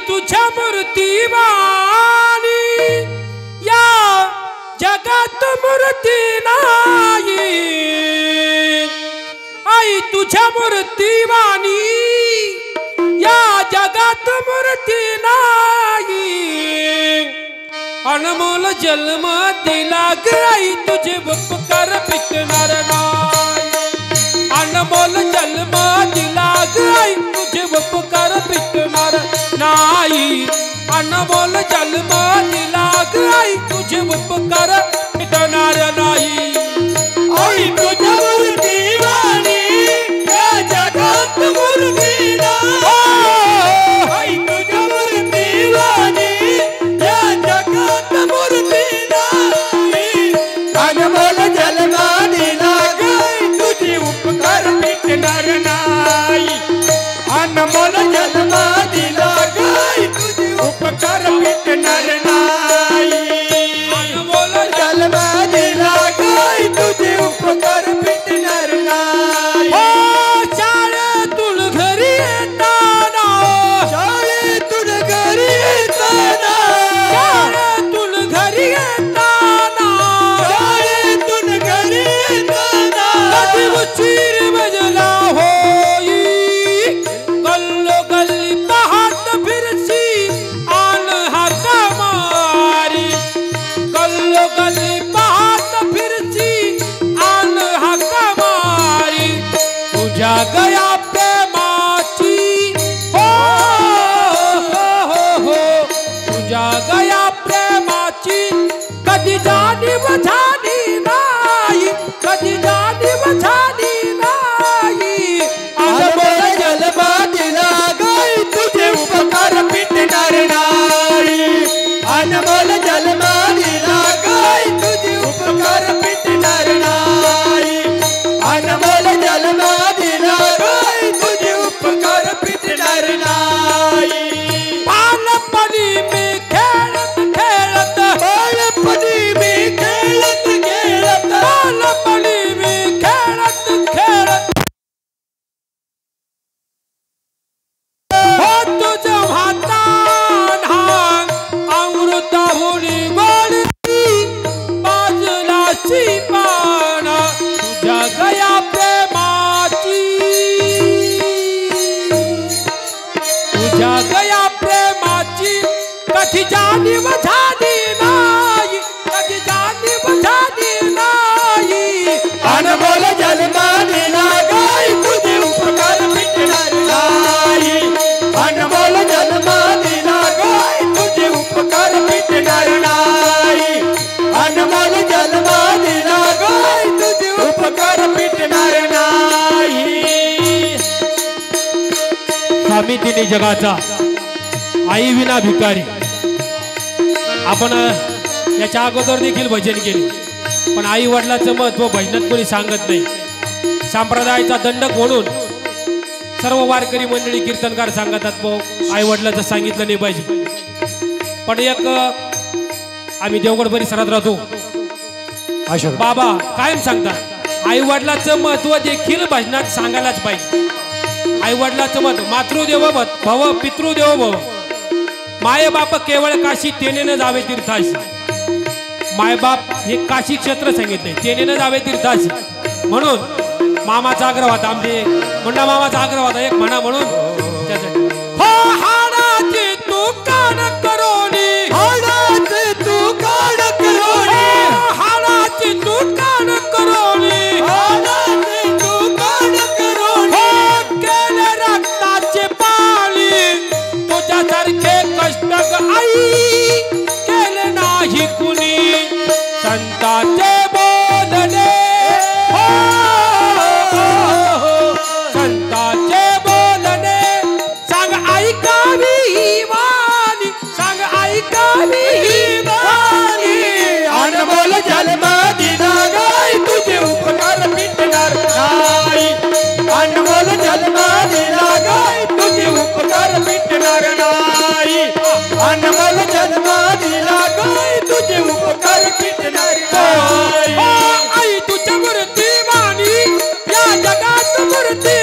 तुझ्या मूर्तीवाणी या जगात मूर्ती नाही आई तुझ्या मूर्तीवाणी या जगात मूर्ती नाही अनमोल जन्म दिला ग आई तुझे उपकार पिटणार नाही अनमोल जन्म दिला ग आई तुझे उपकार पिटणार नाही अनमोल जन्म दिला ग आई तुझे उपकार पिटणार नाही आई तुझ्या मूर्तीवाणी या जगात मूर्ती नाही आई तुझ्या मूर्तीवाणी या जगात मूर्ती नाही अनमोल जन्म दिला ग आई तुझे उपकार पिटणार नाही अनमोल जन्म दिला ग आई तुझे उपकार पिटणार नाही अनमोल जन्म दिला ग आई तुझे उपकार पिटणार नाही हो शाळेतून घरी येताना शाळेतून घरी येताना शाळेतून घरी येताना शाळेतून घरी येताना कधी उशीर बजला होई गल्लो गल्ली पाहत फिरसी आन हाका मारी गल्लो गल्ली पाहत फिरसी आन हाका मारी तुझ्या गया प्रेमाची हो तुझ्या गया प्रेमाची कधी जाणीव झाली नाही कधी जाणीव झाली नाही अनमोल जन्म दिला ग आई तुझे उपकार पिटणार नाही अनमोल जन्म दिला ग आई तुझे उपकार पिटणार नाही अनमोल जन्म दिला ग आई तुझे उपकार पिटणार नाही बालपणी मी खेळत खेळत बालपणी मी खेळत खेळत बालपणी मी खेळत खेळत हो तुझ्या हातान अमृताहुनी गोडी बाजूला शिपाना तुझ्या गया प्रेमाची तुझ्या गया प्रेमाची कधी जाणीव झाली नाही कधी जाणीव झाली नाही अनमोल जन्म दिला ग आई तुझे उपकार पिटणार नाही अनमोल जन्म दिला ग आई तुझे उपकार पिटणार नाही अनमोल जन्म दिला ग आई तुझे उपकार पिटणार नाही स्वामी तिने जगाचा आई विना भिकारी आपण याच्या अगोदर देखील भजन केले पण आई वडिलाचं महत्व भजनात कोणी सांगत नाही संप्रदायाचा दंडक म्हणून सर्व वारकरी मंडळी कीर्तनकार सांगतात आई वडिलाचं सांगितलं नाही पाहिजे पण एक आम्ही देवगड परिसरात राहतो बाबा कायम सांगतात आई वडिलाचं महत्व देखील भजनात सांगायलाच पाहिजे आई वडिलाचं महत्व मातृदेव भव पितृदेव भव माय बाप केवळ काशी तेने न जावे तीर्थाशी मायबाप हे काशी क्षेत्र सांगितले तेने न जावे तीर्थाशी म्हणून मामाचा आग्रह होता आमचे मुंडा मामाचा आग्रह होता एक म्हणा म्हणून त्यासाठी हो हाडाचे तू कान करोनी हाडाचे तू कान करोनी हाडाचे तू कान करोनी हाडाचे तू कान करोनी केले रक्ताचे पाणी तुझ्यासारखे कष्ट आई केले नाही कुणी संतांचे बोलणे मूर्ती